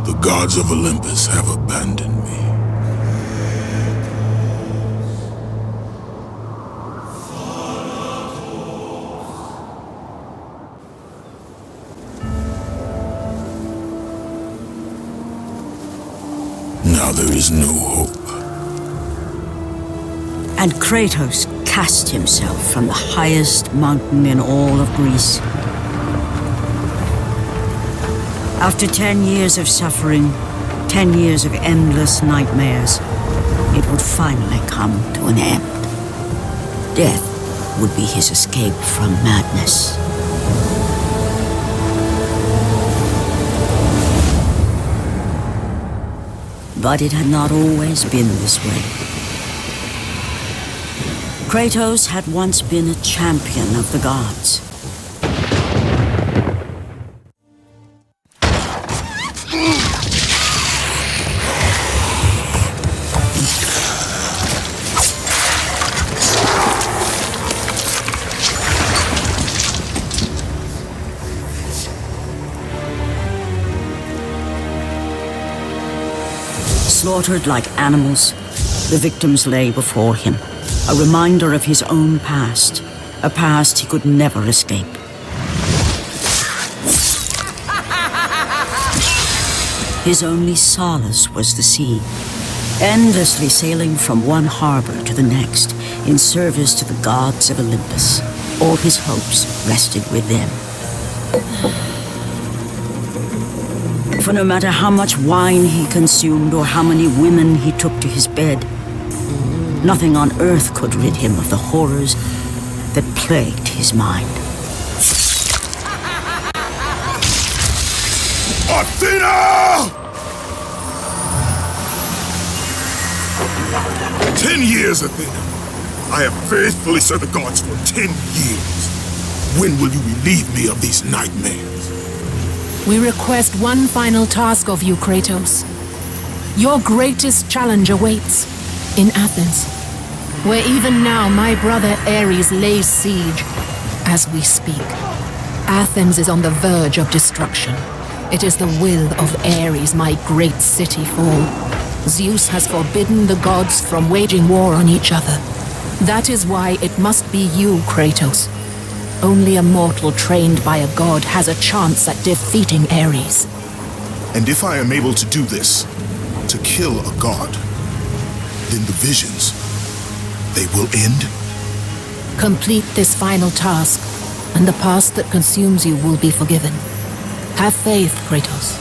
The gods of Olympus have abandoned me. Now there is no hope. And Kratos cast himself from the highest mountain in all of Greece. After 10 years of suffering, 10 years of endless nightmares, it would finally come to an end. Death would be his escape from madness. But it had not always been this way. Kratos had once been a champion of the gods. Slaughtered like animals, the victims lay before him, a reminder of his own past, a past he could never escape. His only solace was the sea, endlessly sailing from one harbor to the next in service to the gods of Olympus. All his hopes rested with them. For no matter how much wine he consumed or how many women he took to his bed, nothing on earth could rid him of the horrors that plagued his mind. Athena! 10 years, Athena. I have faithfully served the gods for 10 years. When will you relieve me of these nightmares? We request one final task of you, Kratos. Your greatest challenge awaits in Athens, where even now my brother Ares lays siege as we speak. Athens is on the verge of destruction. It is the will of Ares my great city fall. Zeus has forbidden the gods from waging war on each other. That is why it must be you, Kratos. Only a mortal trained by a god has a chance at defeating Ares. And if I am able to do this, to kill a god, then the visions, they will end? Complete this final task, and the past that consumes you will be forgiven. Have faith, Kratos.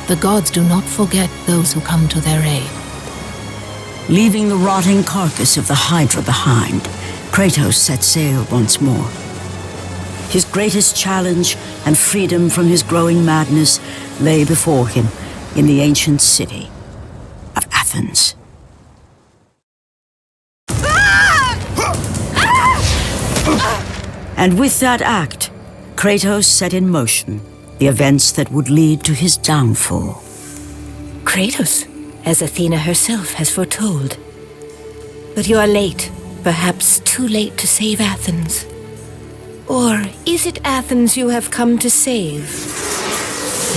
The gods do not forget those who come to their aid. Leaving the rotting carcass of the Hydra behind, Kratos set sail once more. His greatest challenge and freedom from his growing madness lay before him in the ancient city of Athens. And with that act, Kratos set in motion the events that would lead to his downfall. Kratos, as Athena herself has foretold. But you are late, perhaps too late to save Athens. Or is it Athens you have come to save?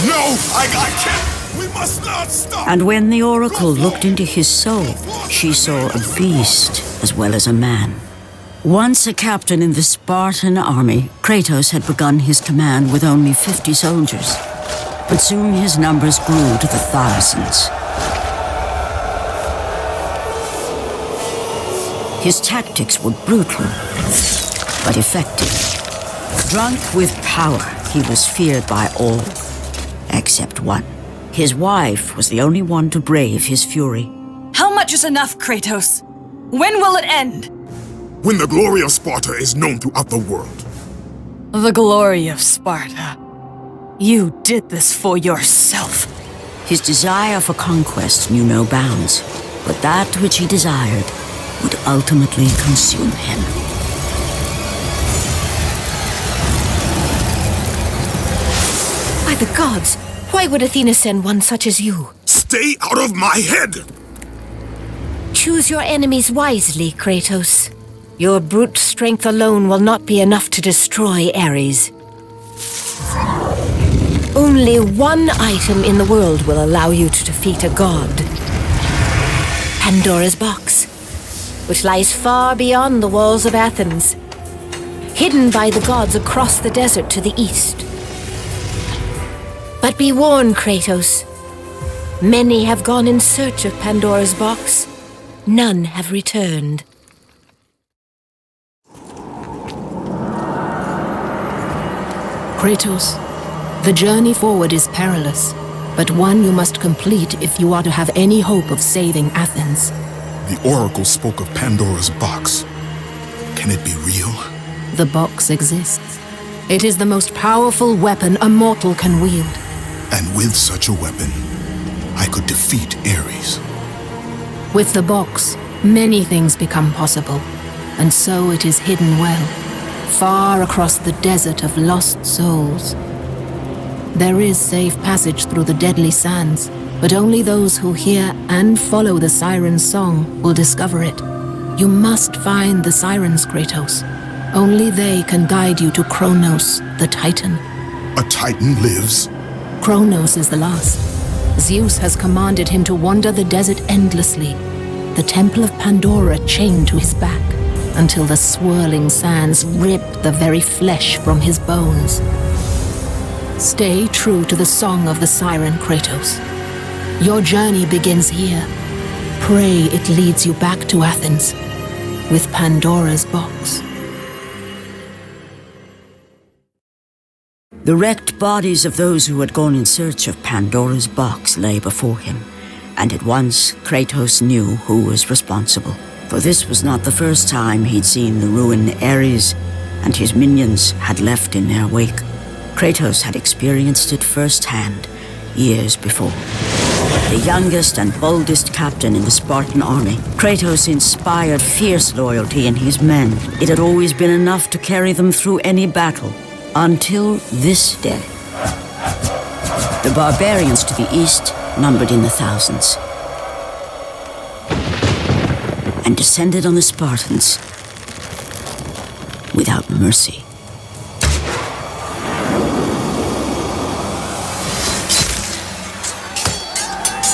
No! I can't! We must not stop! And when the Oracle looked into his soul, she saw a beast as well as a man. Once a captain in the Spartan army, Kratos had begun his command with only 50 soldiers. But soon his numbers grew to the thousands. His tactics were brutal, but effective. Drunk with power, he was feared by all, except one. His wife was the only one to brave his fury. How much is enough, Kratos? When will it end? When the glory of Sparta is known throughout the world. The glory of Sparta. You did this for yourself. His desire for conquest knew no bounds, but that which he desired would ultimately consume him. By the gods, why would Athena send one such as you? Stay out of my head! Choose your enemies wisely, Kratos. Your brute strength alone will not be enough to destroy Ares. Only one item in the world will allow you to defeat a god. Pandora's box, which lies far beyond the walls of Athens, hidden by the gods across the desert to the east. But be warned, Kratos. Many have gone in search of Pandora's box. None have returned. Kratos, the journey forward is perilous, but one you must complete if you are to have any hope of saving Athens. The Oracle spoke of Pandora's box. Can it be real? The box exists. It is the most powerful weapon a mortal can wield. And with such a weapon, I could defeat Ares. With the box, many things become possible, and so it is hidden well, far across the desert of lost souls. There is safe passage through the deadly sands, but only those who hear and follow the siren's song will discover it. You must find the sirens, Kratos. Only they can guide you to Kronos, the Titan. A Titan lives? Kronos is the last. Zeus has commanded him to wander the desert endlessly, the Temple of Pandora chained to his back, until the swirling sands rip the very flesh from his bones. Stay true to the song of the siren, Kratos. Your journey begins here. Pray it leads you back to Athens, with Pandora's box. The wrecked bodies of those who had gone in search of Pandora's box lay before him, and at once Kratos knew who was responsible. For this was not the first time he'd seen the ruin Ares and his minions had left in their wake. Kratos had experienced it firsthand, years before. The youngest and boldest captain in the Spartan army, Kratos inspired fierce loyalty in his men. It had always been enough to carry them through any battle, until this day. The barbarians to the east numbered in the thousands, and descended on the Spartans without mercy.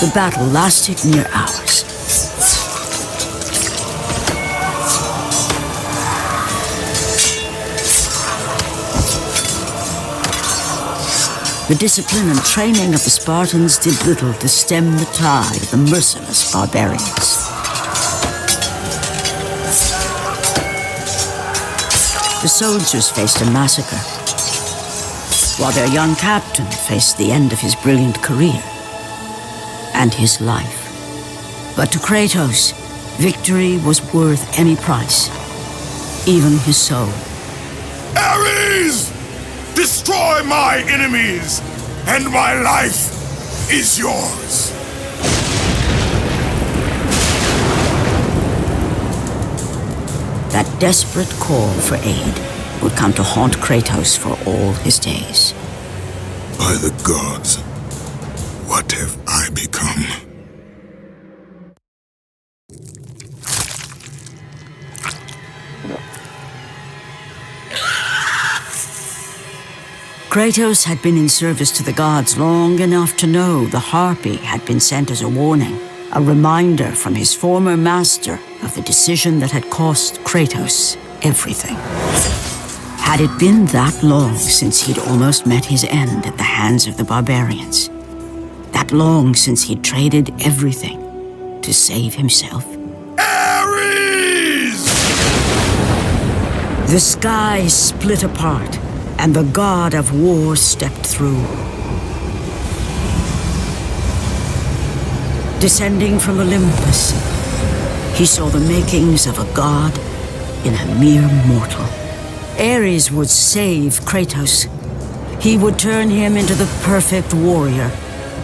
The battle lasted near hours. The discipline and training of the Spartans did little to stem the tide of the merciless barbarians. The soldiers faced a massacre, while their young captain faced the end of his brilliant career and his life. But to Kratos, victory was worth any price, even his soul. Ares! Destroy my enemies, and my life is yours. That desperate call for aid would come to haunt Kratos for all his days. By the gods, what have I become? Kratos had been in service to the gods long enough to know the Harpy had been sent as a warning, a reminder from his former master of the decision that had cost Kratos everything. Had it been that long since he'd almost met his end at the hands of the barbarians? That long since he'd traded everything to save himself? Ares! The sky split apart, and the god of war stepped through. Descending from Olympus, he saw the makings of a god in a mere mortal. Ares would save Kratos. He would turn him into the perfect warrior,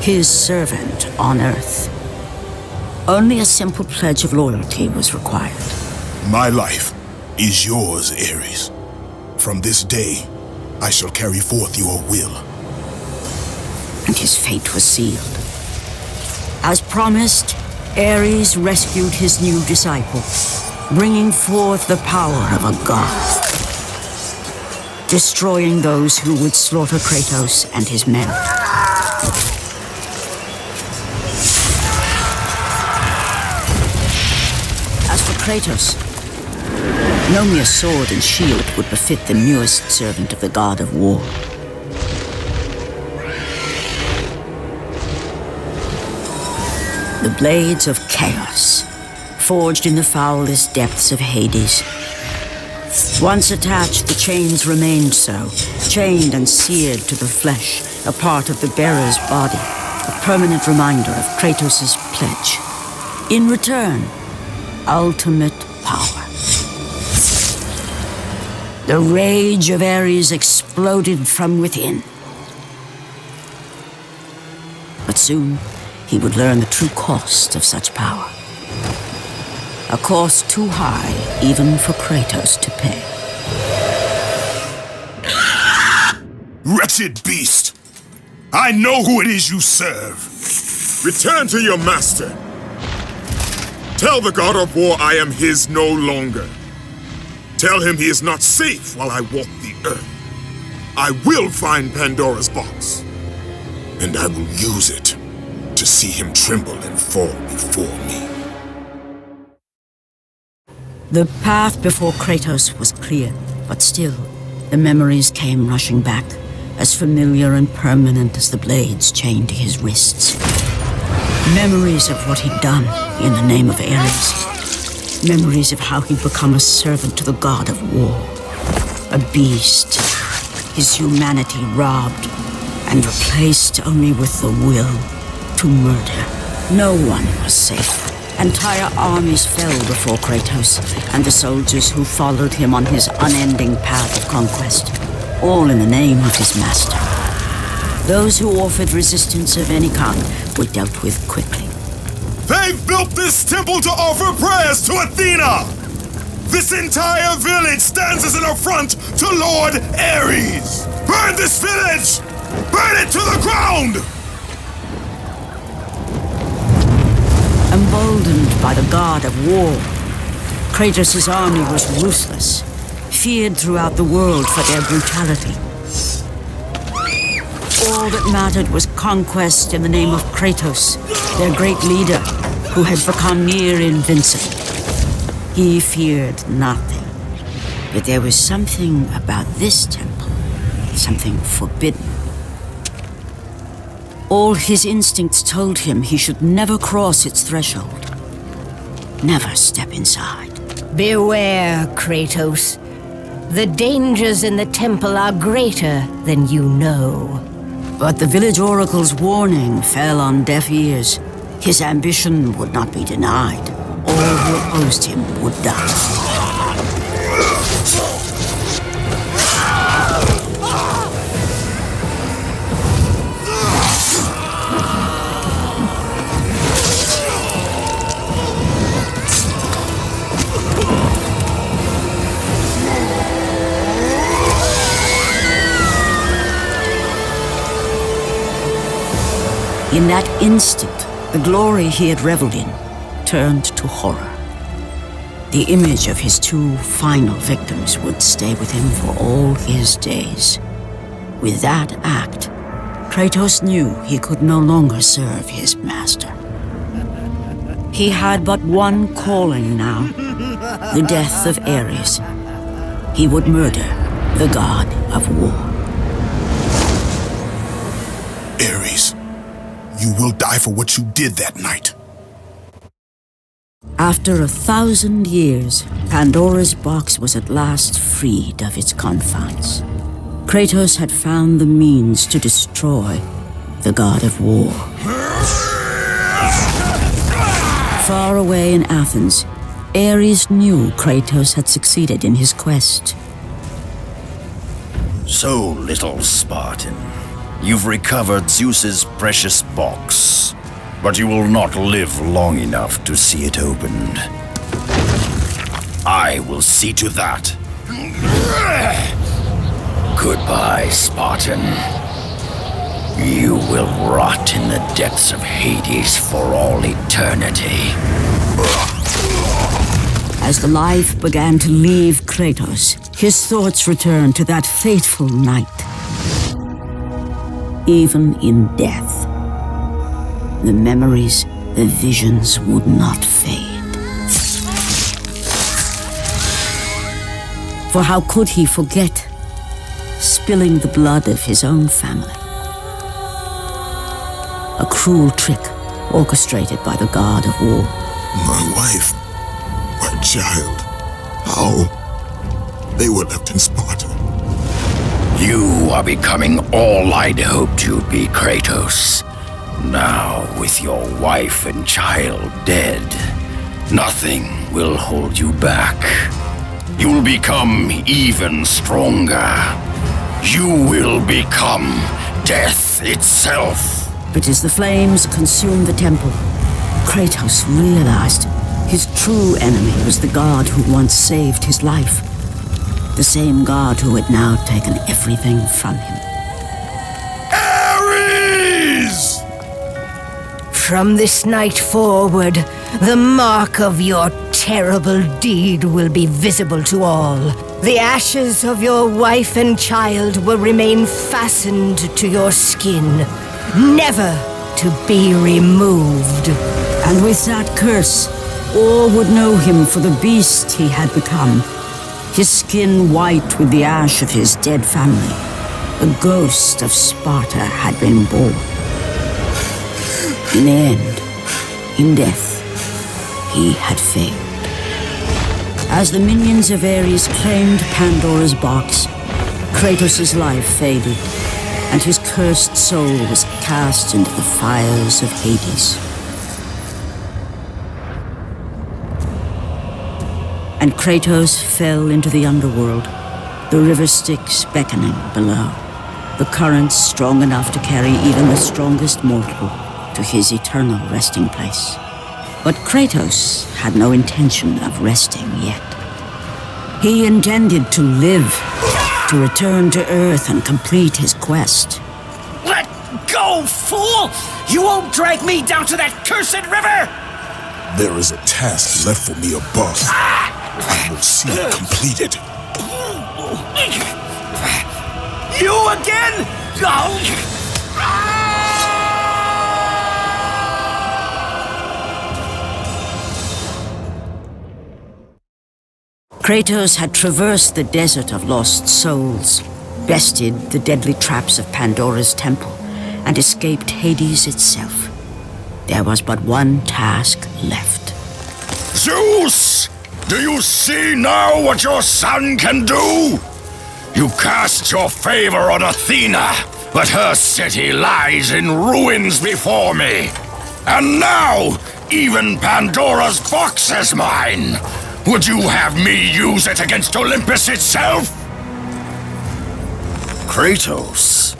his servant on Earth. Only a simple pledge of loyalty was required. My life is yours, Ares. From this day, I shall carry forth your will. And his fate was sealed. As promised, Ares rescued his new disciple, bringing forth the power of a god. destroying those who would slaughter Kratos and his men. As for Kratos, no mere sword and shield would befit the newest servant of the god of war. The blades of chaos, forged in the foulest depths of Hades. Once attached, the chains remained so, chained and seared to the flesh, a part of the bearer's body, a permanent reminder of Kratos' pledge. In return, ultimate power. The rage of Ares exploded from within. But soon, he would learn the true cost of such power. A cost too high even for Kratos to pay. Wretched beast! I know who it is you serve. Return to your master. Tell the god of war I am his no longer. Tell him he is not safe while I walk the earth. I will find Pandora's box, and I will use it to see him tremble and fall before me. The path before Kratos was clear, but still, the memories came rushing back, as familiar and permanent as the blades chained to his wrists. Memories of what he'd done in the name of Ares. Memories of how he'd become a servant to the god of war. A beast, his humanity robbed and replaced only with the will to murder. No one was safe. Entire armies fell before Kratos and the soldiers who followed him on his unending path of conquest, all in the name of his master. Those who offered resistance of any kind were dealt with quickly. They've built this temple to offer prayers to Athena! This entire village stands as an affront to Lord Ares! Burn this village! Burn it to the ground! Emboldened by the god of war, Kratos' army was ruthless, feared throughout the world for their brutality. All that mattered was conquest in the name of Kratos, their great leader, who had become near invincible. He feared nothing, but there was something about this temple, something forbidden. All his instincts told him he should never cross its threshold, never step inside. Beware, Kratos. The dangers in the temple are greater than you know. But the village oracle's warning fell on deaf ears. His ambition would not be denied. All who opposed him would die. In that instant, the glory he had reveled in turned to horror. The image of his two final victims would stay with him for all his days. With that act, Kratos knew he could no longer serve his master. He had but one calling now, the death of Ares. He would murder the god of war. Ares, you will die for what you did that night. After 1,000 years, Pandora's box was at last freed of its confines. Kratos had found the means to destroy the god of war. Far away in Athens, Ares knew Kratos had succeeded in his quest. So, little Spartan, you've recovered Zeus's precious box, but you will not live long enough to see it opened. I will see to that. Goodbye, Spartan. You will rot in the depths of Hades for all eternity. As the life began to leave Kratos, his thoughts returned to that fateful night. Even in death, the memories, the visions would not fade. For how could he forget spilling the blood of his own family? A cruel trick orchestrated by the god of war. My wife, my child, how? They were left in Sparta. You are becoming all I'd hoped you'd be, Kratos. Now, with your wife and child dead, nothing will hold you back. You'll become even stronger. You will become death itself. But as the flames consumed the temple, Kratos realized his true enemy was the god who once saved his life. The same god who had now taken everything from him. Ares! From this night forward, the mark of your terrible deed will be visible to all. The ashes of your wife and child will remain fastened to your skin, never to be removed. And with that curse, all would know him for the beast he had become. His skin white with the ash of his dead family. The ghost of Sparta had been born. In the end, in death, he had failed. As the minions of Ares claimed Pandora's box, Kratos' life faded, and his cursed soul was cast into the fires of Hades. And Kratos fell into the underworld, the river Styx beckoning below, the currents strong enough to carry even the strongest mortal to his eternal resting place. But Kratos had no intention of resting yet. He intended to live, to return to Earth and complete his quest. Let go, fool! You won't drag me down to that cursed river! There is a task left for me above. I will see it completed. You again? Kratos had traversed the desert of lost souls, bested the deadly traps of Pandora's temple, and escaped Hades itself. There was but one task left. Zeus! Do you see now what your son can do? You cast your favor on Athena, but her city lies in ruins before me. And now, even Pandora's box is mine. Would you have me use it against Olympus itself? Kratos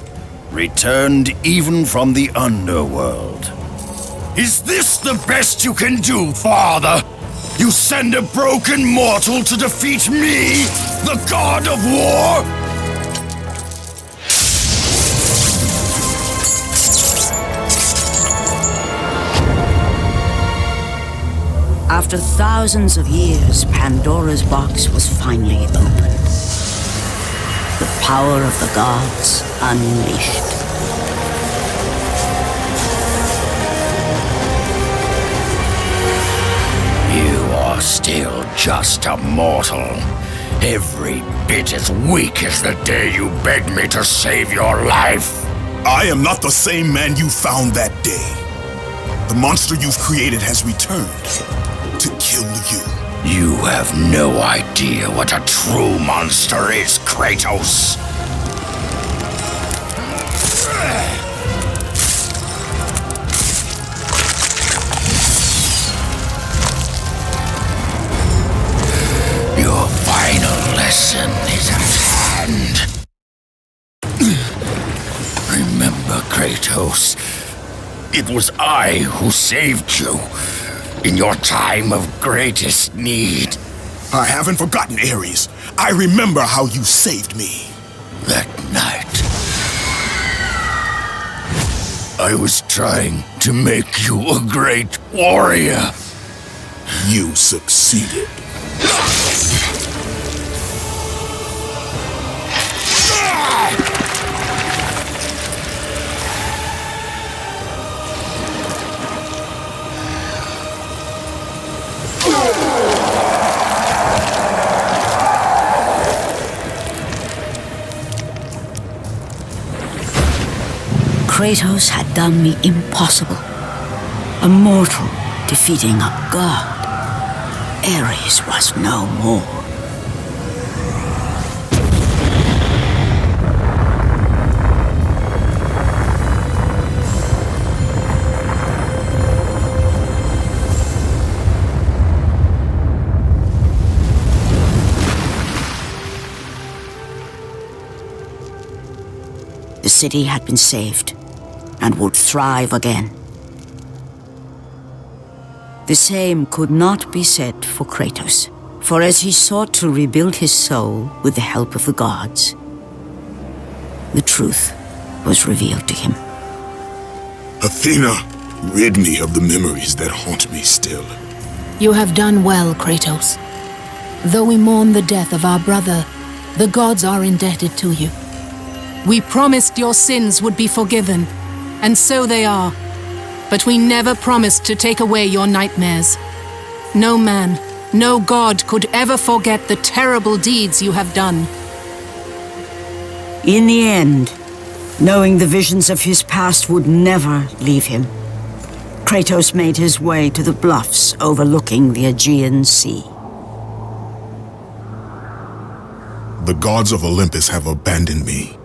returned even from the underworld. Is this the best you can do, father? You send a broken mortal to defeat me, the god of war? After thousands of years, Pandora's box was finally opened. The power of the gods unleashed. You are still just a mortal. Every bit as weak as the day you begged me to save your life. I am not the same man you found that day. The monster you've created has returned to kill you. You have no idea what a true monster is, Kratos. Your final lesson is at hand. Remember, Kratos, it was I who saved you in your time of greatest need. I haven't forgotten, Ares. I remember how you saved me. That night, I was trying to make you a great warrior. You succeeded. Kratos had done the impossible. A mortal defeating a god. Ares was no more. The city had been saved and would thrive again. The same could not be said for Kratos, for as he sought to rebuild his soul with the help of the gods, the truth was revealed to him. Athena, rid me of the memories that haunt me still. You have done well, Kratos. Though we mourn the death of our brother, the gods are indebted to you. We promised your sins would be forgiven, and so they are. But we never promised to take away your nightmares. No man, no god could ever forget the terrible deeds you have done. In the end, knowing the visions of his past would never leave him, Kratos made his way to the bluffs overlooking the Aegean Sea. The gods of Olympus have abandoned me.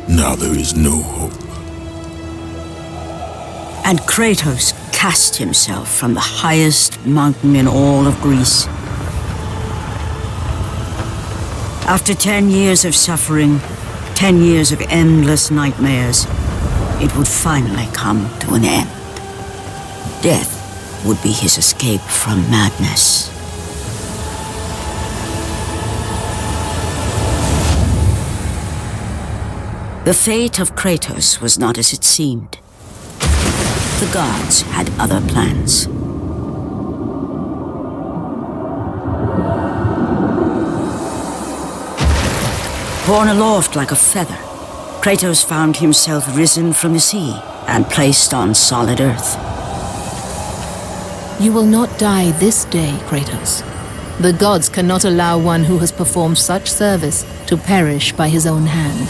Now there is no hope. And Kratos cast himself from the highest mountain in all of Greece. After 10 years of suffering, 10 years of endless nightmares, it would finally come to an end. Death would be his escape from madness. The fate of Kratos was not as it seemed. The gods had other plans. Borne aloft like a feather, Kratos found himself risen from the sea and placed on solid earth. You will not die this day, Kratos. The gods cannot allow one who has performed such service to perish by his own hand.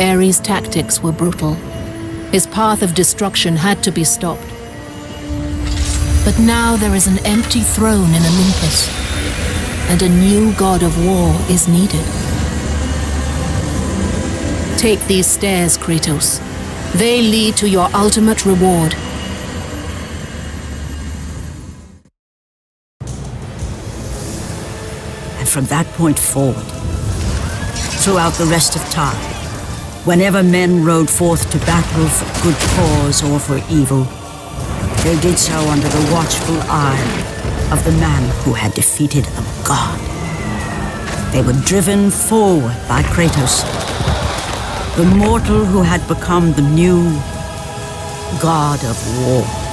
Ares' tactics were brutal. His path of destruction had to be stopped. But now there is an empty throne in Olympus, and a new god of war is needed. Take these stairs, Kratos. They lead to your ultimate reward. And from that point forward, throughout the rest of time, whenever men rode forth to battle for good cause or for evil, they did so under the watchful eye of the man who had defeated a god. They were driven forward by Kratos, the mortal who had become the new god of war.